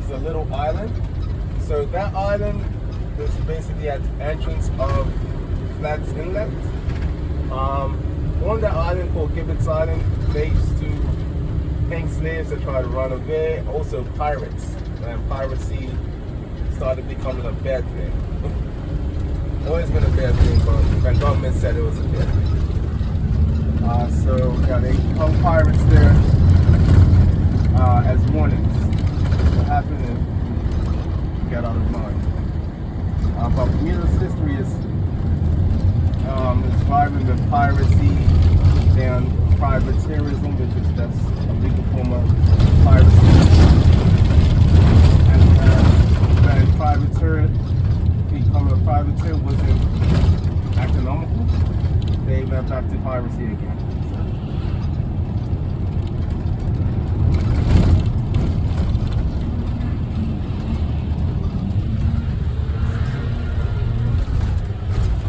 is a little island. So that island is basically at the entrance of Flats Inlet. On that island called Gibbets Island, they used to hang slaves that try to run away, also pirates. And piracy started becoming a bad thing. Always been a bad thing, but the government said it was a bad thing. So yeah, they hung pirates there as warnings. What happened if you get out of line. But Bermuda's history is thriving with piracy and privateerism, which is that's a legal form of piracy. And when becoming a privateer wasn't economical, they went back to piracy again.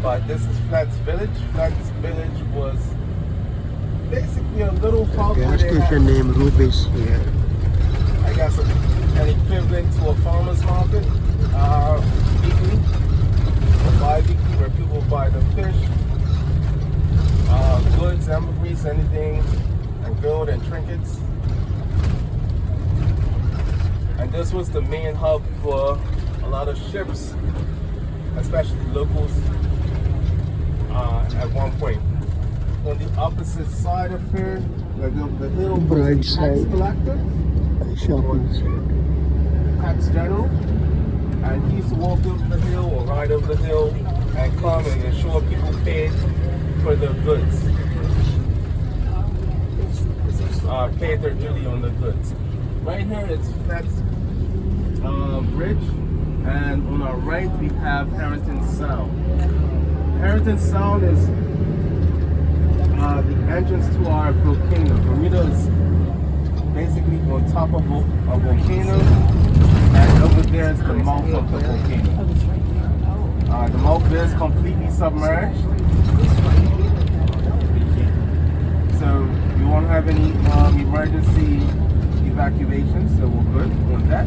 But this is Flats Village. Flats Village was basically a little park where gas they had, station named Ruby's here. I guess, an equivalent to a farmer's market, weekly or bi-weekly, where people buy the fish, goods, ambergris, anything, and gold and trinkets. And this was the main hub for a lot of ships, especially locals. At one point. On the opposite side of here, like the hill, Right was the tax side. collector, Shopping. tax general, and he used to walk over the hill or ride over the hill and come and ensure people paid for their goods, paid their duty on the goods. Right here it's Flats Bridge, and on our right we have Harrington Sound. Harrington Sound is the entrance to our volcano. Bermuda is basically on top of a volcano, and over there is the mouth of the volcano. The mouth is completely submerged, so we won't have any emergency evacuations, so we're good on that.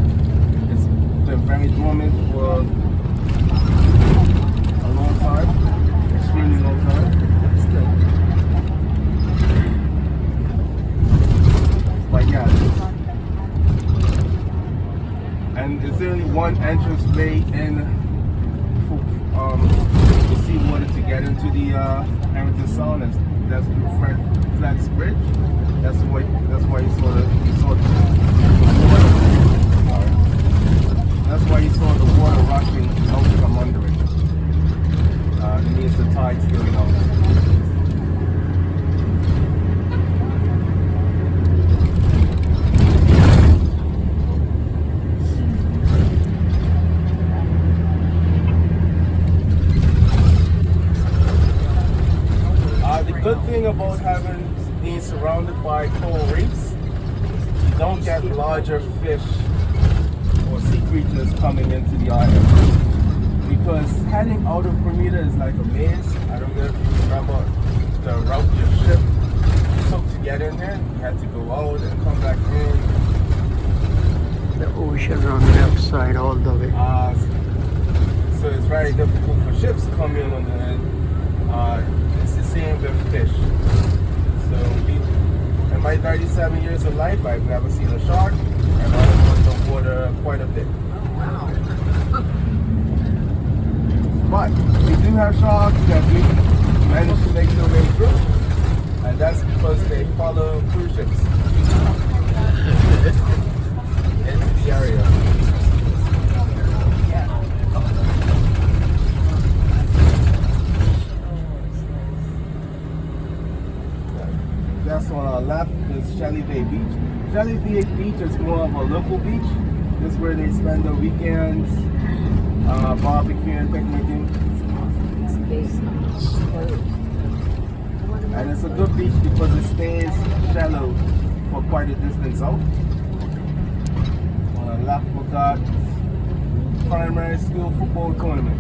It's been very dormant for a long time, extremely long time. But yeah, and there's only one entrance way in to see water to get into the Harrington Sound. That's through Flats Bridge. That's why you saw the water. That's why you saw the water rushing out from under it. It means the tide's going out. The good thing about being surrounded by coral reefs, you don't get larger fish or sea creatures coming into the island. Because heading out of Bermuda is like a maze. I don't know if you remember the route your ship took to get in there. You had to go out and come back in. The ocean on the left side all the way. So it's very difficult for ships to come in on the end. It's the same with fish. So in my 37 years of life, I've never seen a shark, and I've been on the water quite a bit. But we do have sharks that we managed to make their way through, and that's because they follow cruise ships into the area. That's on our left is Shelly Bay Beach. Shelly Bay Beach is more of a local beach. This is where they spend their weekends, barbecuing, picnicking. And it's a good beach because it stays shallow for quite a distance out. On our left we got primary school football tournament.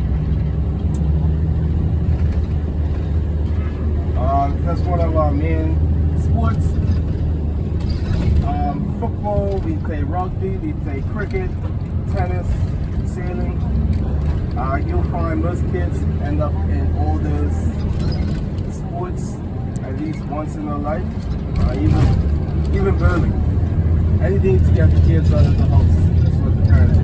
That's one of our main sports. Football, we play rugby, we play cricket, tennis, sailing. You'll find most kids end up in all those sports at least once in their life. Even bowling. Anything to get the kids out of the house. That's what the parents do.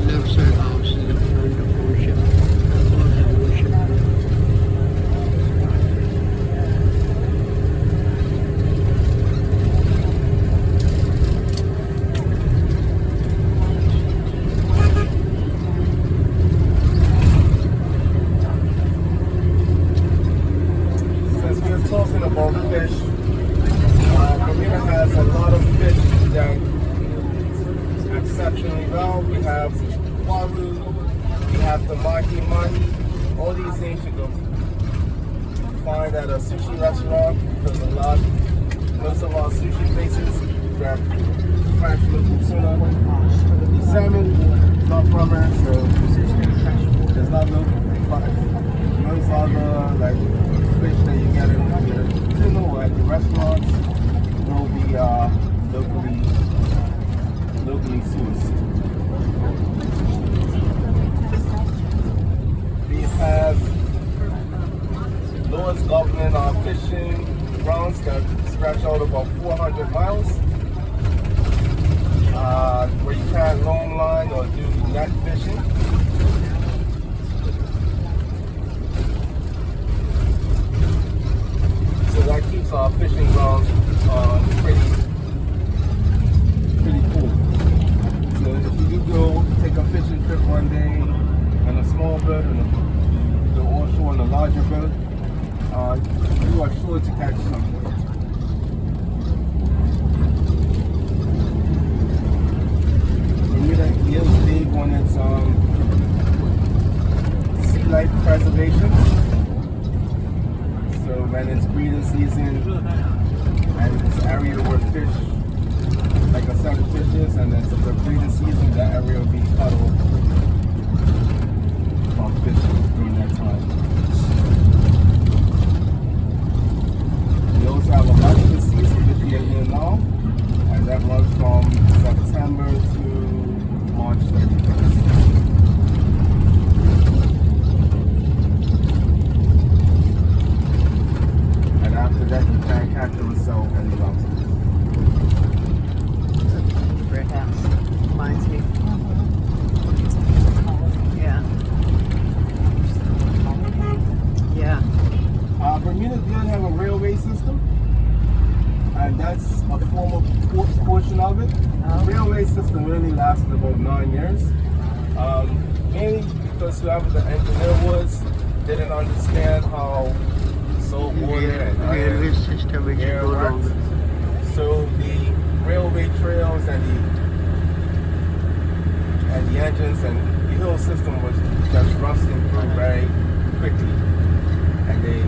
Left side house is in front of ocean. All the ocean. Since we're talking about fish, Bermuda has a lot of fish that exceptionally well. We have waru, we have the mahi, all these things you can find at a sushi restaurant because most of our sushi places grab fresh local tuna. The salmon is not from here, so there's not no but most other like fish that you get in your tuna or at the restaurants will be locally sourced. We have laws governing our fishing grounds that stretch out about 400 miles, where you can't long line or do net fishing. So that keeps our fishing grounds pretty cool. So if you do go take a fishing trip one day on a small boat and go offshore on a larger boat, you are sure to catch something. Bermuda is big on its sea life preservation. So when it's breeding season and this area where fish, like a set of fishes, and then it's the breeding season, that area will be cut off from fishing during that time. We also have a monthly season, which we are in now, and that runs from September to March 31st. And after that, you can't catch or sell any lobsters. Brick house. Reminds me. Yeah. Yeah. Bermuda did have a railway system, and that's a former portion of it. The railway system really lasted about 9 years, mainly because whoever the engineer was didn't understand how salt water and Railway system which air go wrong. works. So the railway trails and the engines and the whole system was just rusting through very quickly, and it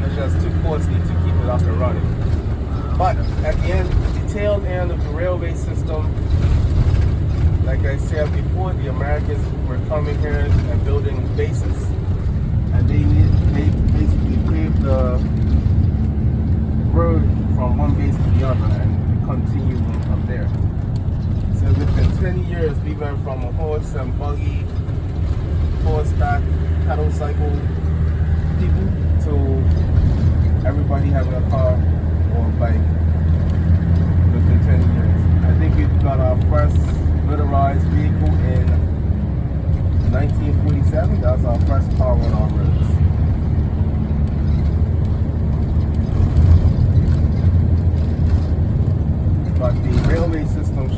was just too costly to keep it up and running. But at the tail end of the railway system, like I said before, the Americans were coming here and building bases, and they basically paved the road from one base to the other and continue from there. So within 20 years, we went from a horse and buggy, horseback, pedal cycle people to everybody having a car or a bike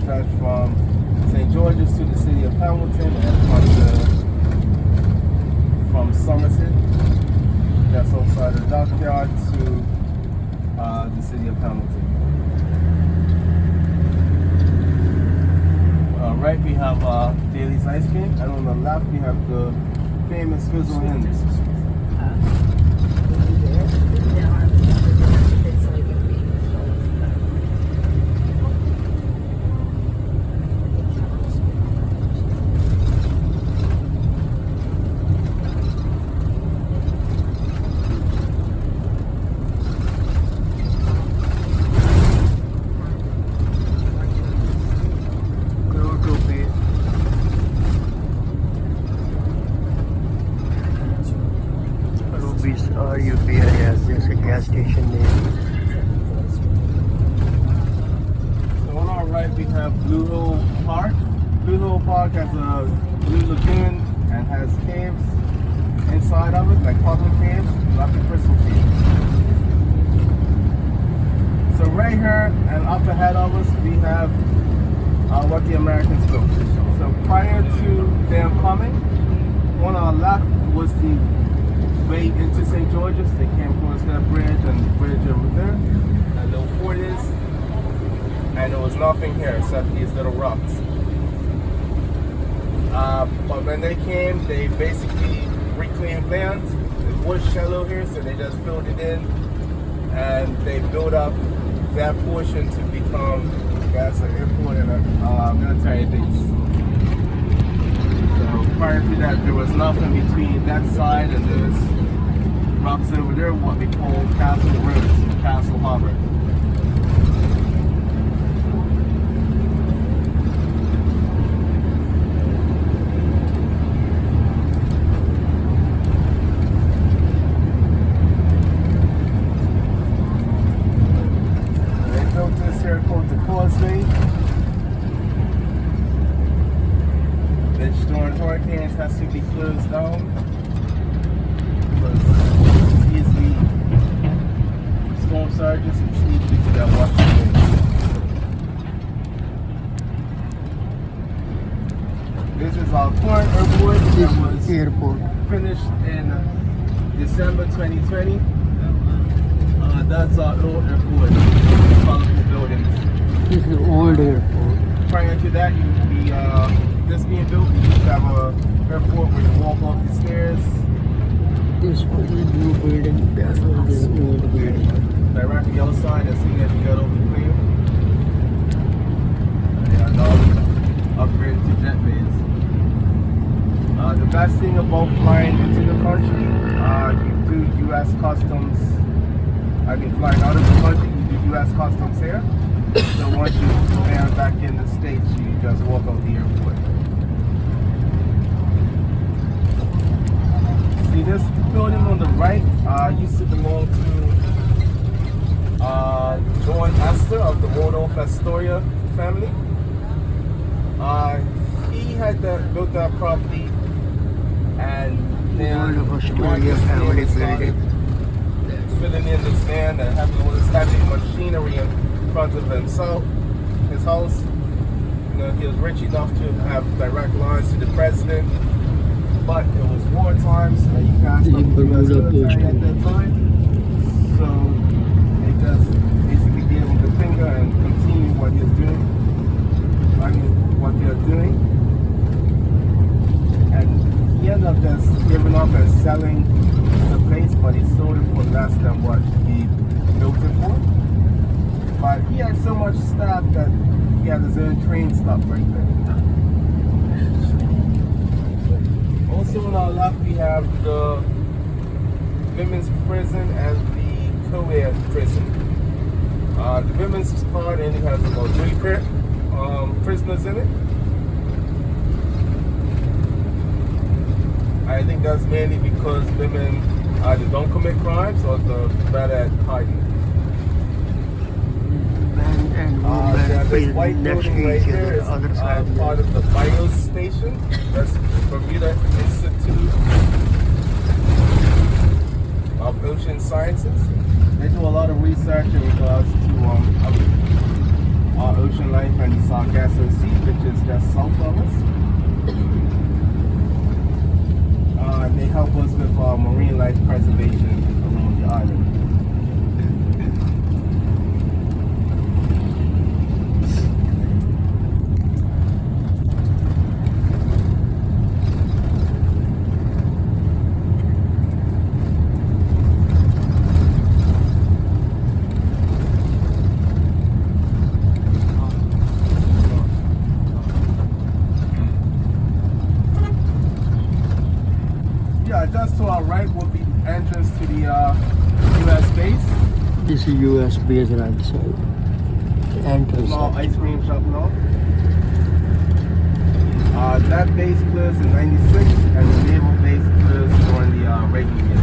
stretch from St. George's to the city of Hamilton and from Somerset, that's outside the dockyard, to the city of Hamilton. Right, we have Daly's Ice Cream, and on the left we have the famous Fizzle Hens. Or UPI, yes, there's a gas station there. So on our right we have Blue Hole Park. Blue Hole Park has a blue lagoon and has caves inside of it, like public caves, like the crystal caves. So right here and up ahead of us we have what the Americans built. So prior to them coming, on our left was the way into St. George's. They came across that bridge and the bridge over there, and little fort is, and there was nothing here except these little rocks. But when they came, they basically reclaimed land. It was shallow here, so they just filled it in, and they built up that portion to become as an airport and a military base. So prior to that, there was nothing between that side and this rocks over there, what we call Castle Roads, Castle Harbor. They built this here called the Causeway, which during hurricanes has to be closed down. Easily storm surges and easily to that washing away. This is our current airport that was finished in December 2020. That's our old airport, colorful buildings. This is an old airport. Prior to that, this being built, you used to have an airport where you walk off the stairs. This was a new building, that was the old building. Directly outside, as soon as you got over the plane. Yeah, now upgraded to jetways. The best thing about flying into the country, you do U.S. customs. I mean, flying out of the country, you do U.S. customs here. So once you land back in the States, you just walk out the airport. See, this building on the right used to belong to John Astor of the Waldorf Astoria family. He had built that property, and then Astoria family building. Filling in this land and having all this heavy machinery in front of himself, his house. You know, he was rich enough to have direct lines to the president, but it was war times and he passed up the U.S. military at that time. So they just basically gave him the finger and continue what he's doing. I mean, what they're doing. And he ended up just giving up and selling the place, but he sold it for less than what he built it for. But he had so much staff that he had his own train stop right there. Also on our left we have the women's prison and the co-ed prison. The women's part only has about 3 prisoners in it. I think that's mainly because women either don't commit crimes or they're better at hiding. And This white building right here is part of the BIOS station. That's Bermuda Institute of Ocean Sciences. They do a lot of research in regards to our Ocean Life and the Sargasso Sea, which is just south of us. They help us with our marine life preservation along the island. Just to our right will be the entrance to the U.S. base. This is US base right side. The entrance. Small ice cream shop now. That base closed in '96, and the naval base closed during the Reagan years.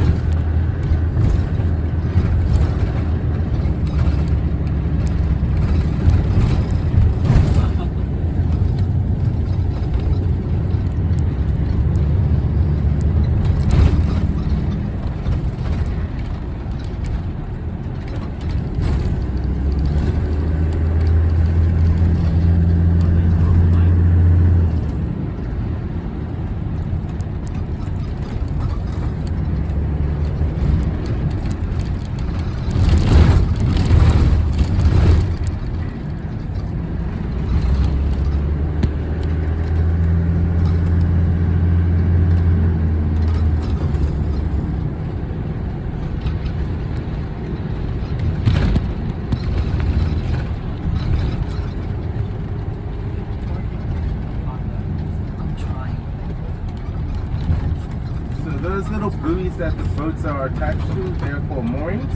Those little buoys that the boats are attached to, they're called moorings.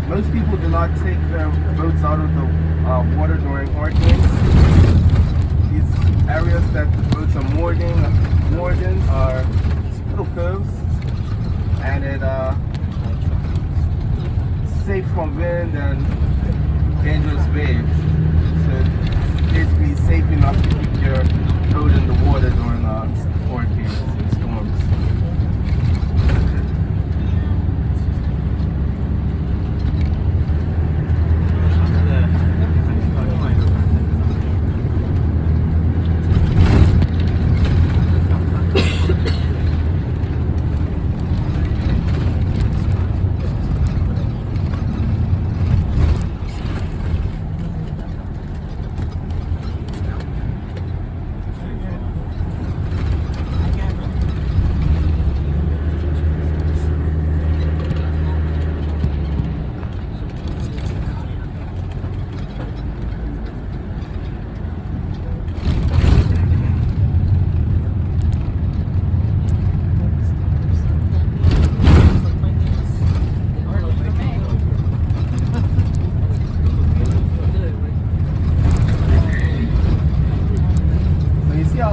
Most people do not take their boats out of the water during hurricanes. These areas that the boats are moored in are little coves, and it's safe from wind and dangerous waves. So it's basically safe enough to keep your boat in the water during hurricanes and storms.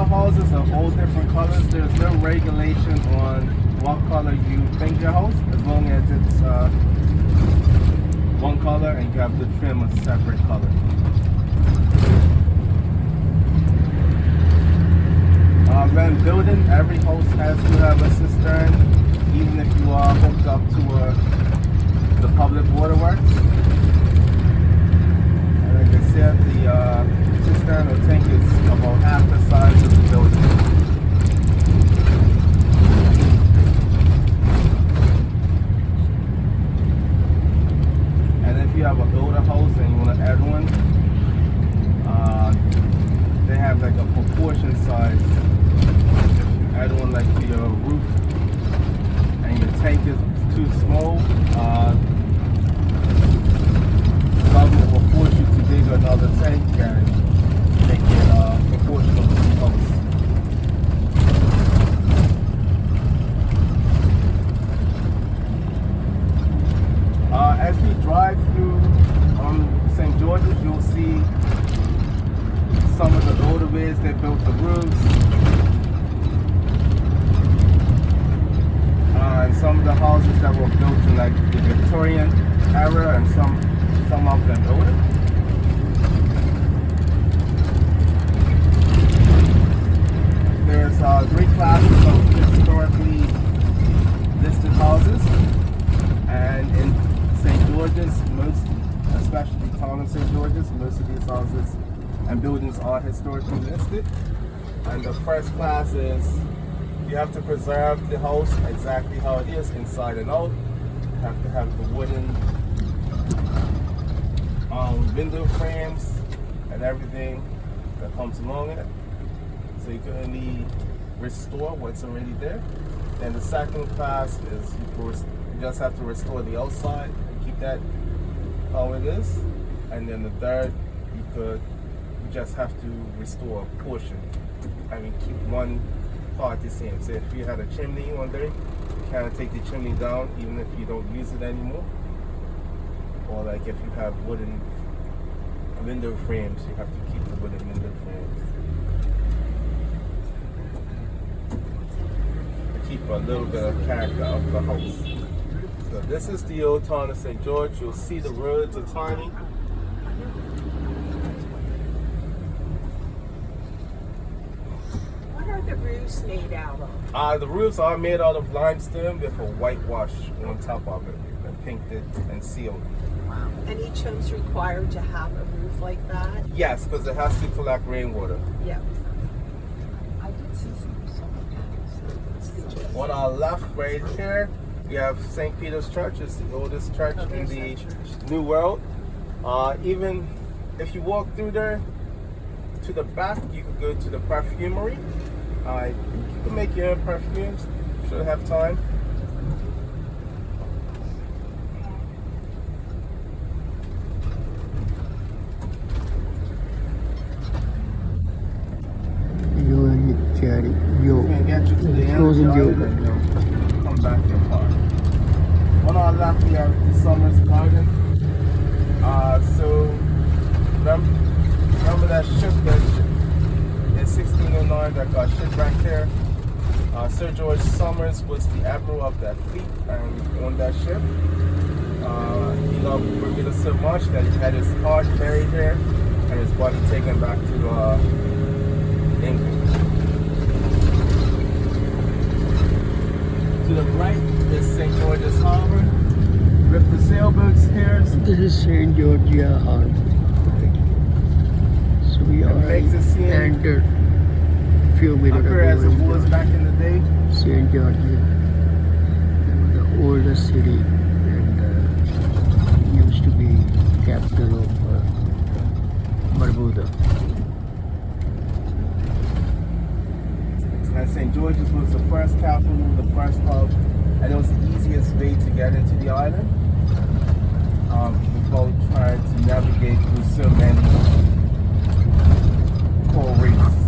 Houses are all different colors. There's no regulation on what color you paint your house, as long as it's one color and you have to trim a separate color. When building, every house has to have a cistern, even if you are hooked up to the public waterworks. And like I said, the cistern or tank is about half the size of the building. And if you have an older house and you want to add one, they have like a proportion size. If you add one like to your roof and your tank is too small, government will force you to dig another tank and make it proportional to the house. As we drive through St. George's, you'll see some of the older ways they built the roofs. And some of the houses that were built in like the Victorian era, and some of them older. There's 3 classes of historically listed houses, and in St. George's, most St. George's. Most of these houses and buildings are historically listed. And the first class is you have to preserve the house exactly how it is inside and out. You have to have the wooden window frames and everything that comes along with it. So you can only restore what's already there. Then the second class is you just have to restore the outside and keep that how it is. And then the third, you just have to restore a portion. I mean, keep one part the same. So if you had a chimney one day, you kind of take the chimney down even if you don't use it anymore. Or like if you have wooden window frames, you have to keep the wooden window frames. Keep a little bit of character of the house. So this is the old town of St. George. You'll see the roads are tiny. What are the roofs made out of? The roofs are made out of limestone with a whitewash on top of it and painted and sealed. Wow. And each home's required to have a roof like that? Yes, because it has to collect rainwater. Yeah. I did see some panels. On our left right here, we have St. Peter's Church. It's the oldest church in the New World. Even if you walk through there to the back, you could go to the perfumery. You can make your own perfumes. Should have time. You can get you to the end of the island and you'll come back to your car. On our left, we have the Summers Garden. So remember that ship that in 1609 that got shipwrecked here? Sir George Somers was the admiral of that fleet and on that ship. He loved Bermuda so much that he had his heart buried here and his body taken back to England. To the right is St. George's Harbor with the sailboats here. This is St. Georgia Harbor. So we are under few minutes ago. As it was back in the day. St. Georgia, the oldest city, and used to be capital of Bermuda. And St. George's was the first capital, the first hub, and it was the easiest way to get into the island without trying to navigate through so many coral reefs.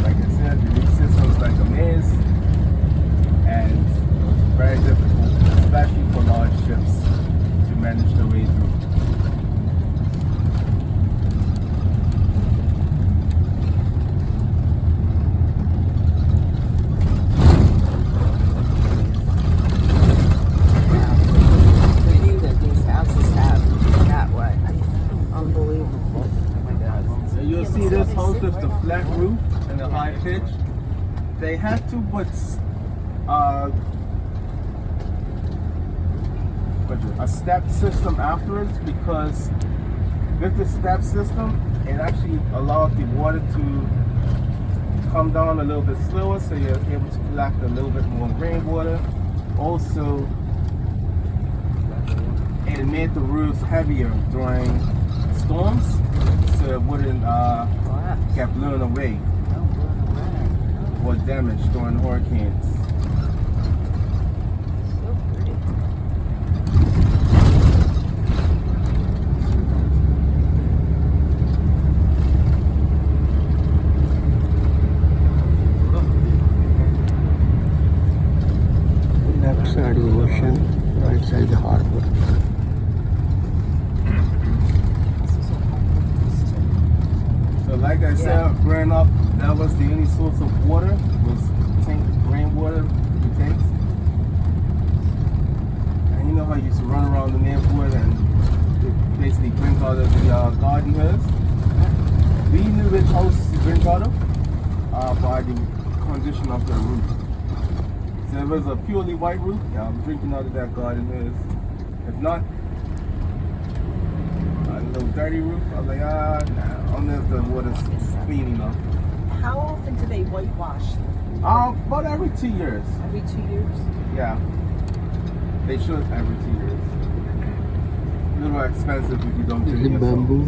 Like I said, the reef system was like a maze, and it was very difficult, especially for large ships, to manage their way through. With the flat roof and the high pitch, they had to put a step system afterwards, because with the step system it actually allowed the water to come down a little bit slower, so you're able to collect a little bit more rainwater. Also, it made the roofs heavier during storms, so it wouldn't get blown away or damaged during hurricanes. Left side of the ocean, right side the harbor. So like I said, growing up, that was the only source of water, was rainwater in tanks. And you know how you used to run around the neighborhood and basically drink out of the garden hose? We knew which house to drink out of by the condition of the roof. So if it was a purely white roof, yeah, I'm drinking out of that garden hose. If not, dirty roof. I was like, nah, only if the water's clean enough. How often do they whitewash? About every 2 years. Every 2 years? Yeah. They should every 2 years. A little expensive if you don't do Is it it yourself. bamboo?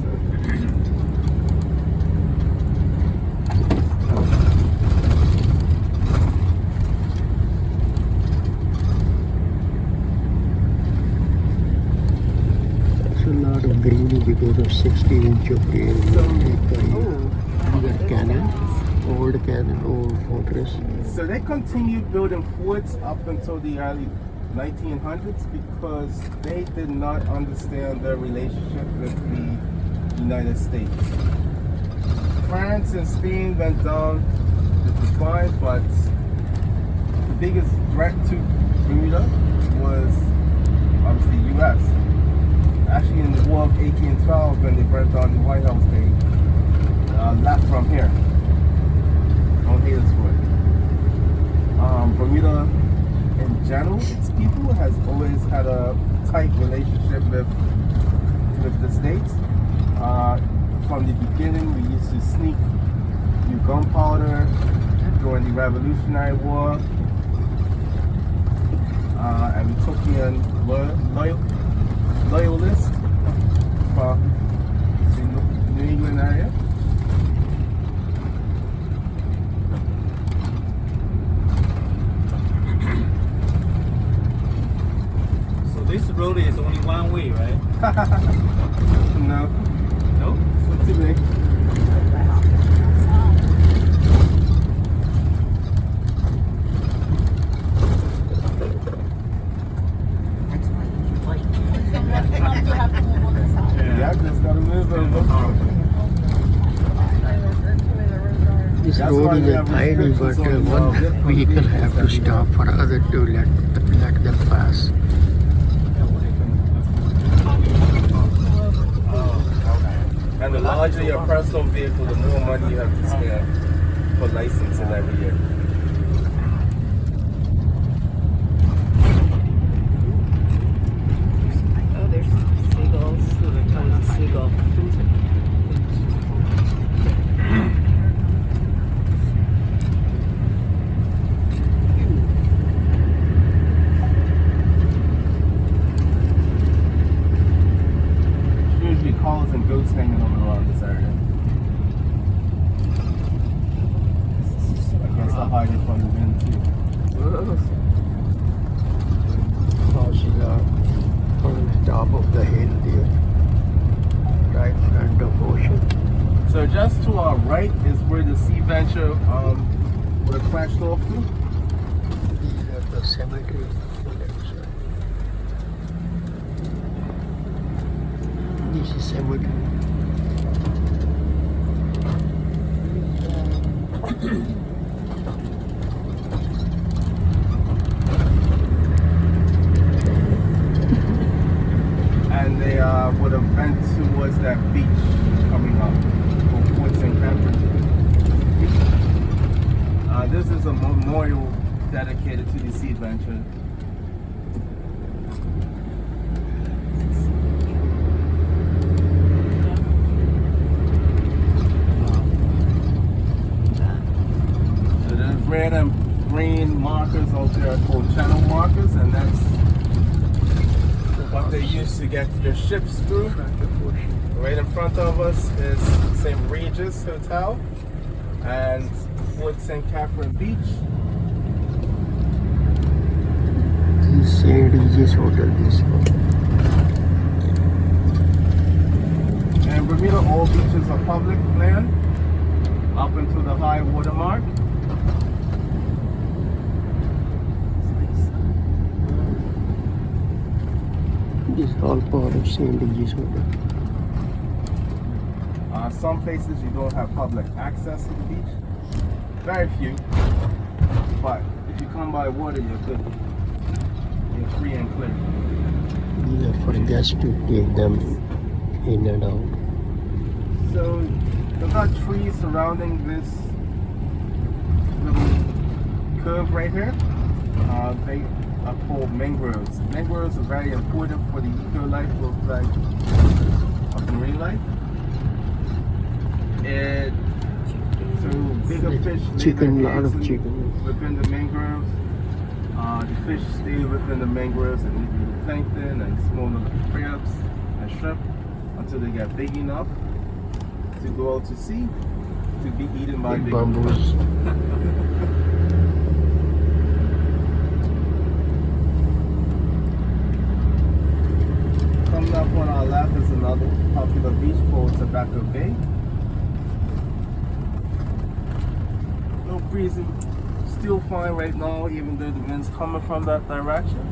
There's a lot of greenery because of 60 inch of rain. Either cannon, old fortress. So they continued building forts up until the early 1900s because they did not understand their relationship with the United States. France and Spain went down, which was fine, but the biggest threat to Bermuda was obviously the U.S. Actually, in the War of 1812, when they burnt down the White House, they left from here. Don't hate us for it. Bermuda, in general, its people has always had a tight relationship with the States. From the beginning, we used to sneak new gunpowder during the Revolutionary War. And we took in loyalists from the New England area. This road is only one way, right? No, No? it's too big. That's why you need light. Sometimes you have to move on the side. Yeah, I just gotta move over. This That's road why is we a have tiny, but restrictions on, one different vehicle have to vehicles stop for other to let them pass. And the larger your personal vehicle, the more money you have to spend for licensing every year. Oh, there's seagulls. Tons of seagulls. Usually cows and goats hanging all around this area. I guess they're hiding from the wind too. Houses are on the top of the hill there, right in front of ocean. So just to our right is where the Sea Venture would have crashed off to. These are the cemetery on the left side. This is cemetery. And they would have went towards that beach coming up for Fort St. Catherine. This is a memorial dedicated to the Sea Venture. So there's red and green markers out there called channel markers, and that's what they use to get your ships through. Right in front of us is St. Regis Hotel and Fort St. Catherine Beach. This is St. Regis Hotel, this one. And Bermuda, all beaches are public land up until the high water mark. This is all part of St. Regis Hotel. Some places you don't have public access to the beach. Very few. But if you come by water, you're good. You're free and clear. These are for guests to take them in and out. So there's got trees surrounding this little curve right here. They are called mangroves. Mangroves are very important for the eco life of of marine life. And so bigger fish lay Chicken, their lot of eggs chicken. within the mangroves. The fish stay within the mangroves and eat the plankton and smaller crabs and shrimp until they get big enough to go out to sea to be eaten by Big bigger fish. bamboos. Coming up on our left is another popular beach called Tobacco Bay. No breezy, still fine right now, even though the wind's coming from that direction.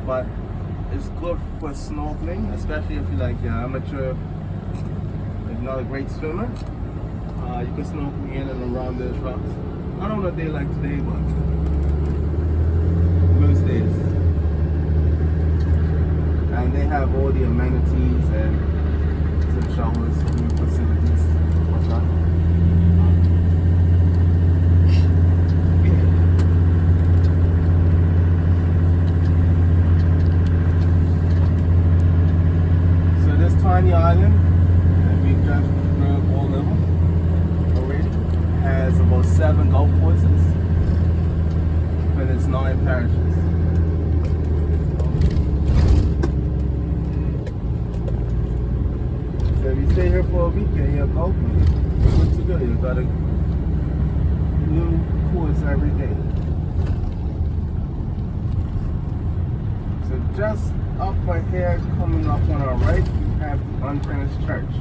But it's good for snorkeling, especially if you're like an amateur, like not a great swimmer. You can snorkel in and around those rocks. Not on a day like today, but most days. And they have all the amenities and some showers, food facilities, whatnot. So this tiny island that we've just drove all over already has about 7 golf courses and it's 9 parishes. So if you stay here for a weekend, you're golfing, you're good to go. You've got a new course every day. So just up ahead, coming up on our right, we have the unfinished church.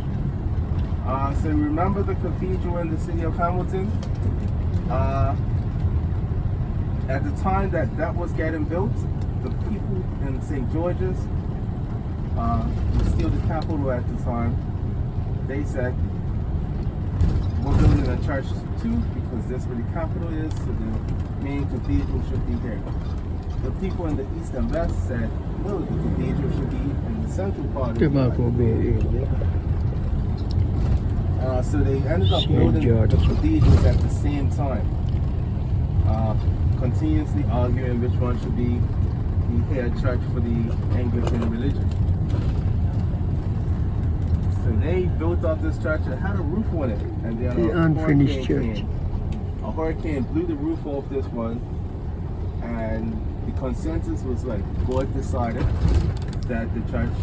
So remember the cathedral in the city of Hamilton? At the time that was getting built, the people in St. George's was still the capital at the time. They said, we're building a church too because that's where the capital is, so the main cathedral should be here. The people in the east and west said, no, the cathedral should be in the central part of the Tobacco island. Bay area. So they ended up St. building the George's. cathedrals at the same time, continuously arguing which one should be the head church for the Anglican religion. So they built up this church. It had a roof on it, and then The a unfinished hurricane church. came. A hurricane blew the roof off this one, and the consensus was like, God decided that the church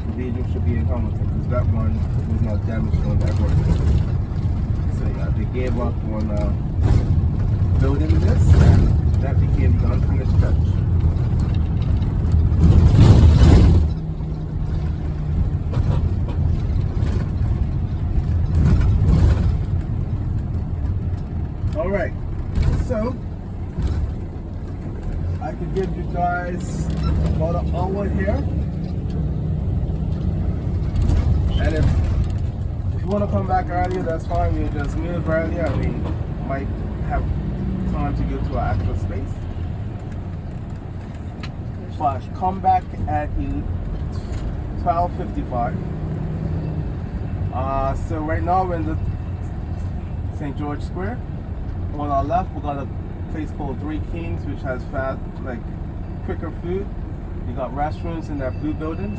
cathedral should be in Hamilton because that one was not damaged on that hurricane. So yeah, they gave up on building this, and that became the unfinished church. All right, so I could give you guys about an hour here, and if you want to come back earlier, that's fine. We'll just move earlier. I mean, might have time to go to our actual space, but come back at 12:55. So right now we're in the St. George Square. On our left, we got a place called Three Kings, which has fast, like quicker food. You got restaurants in that blue building.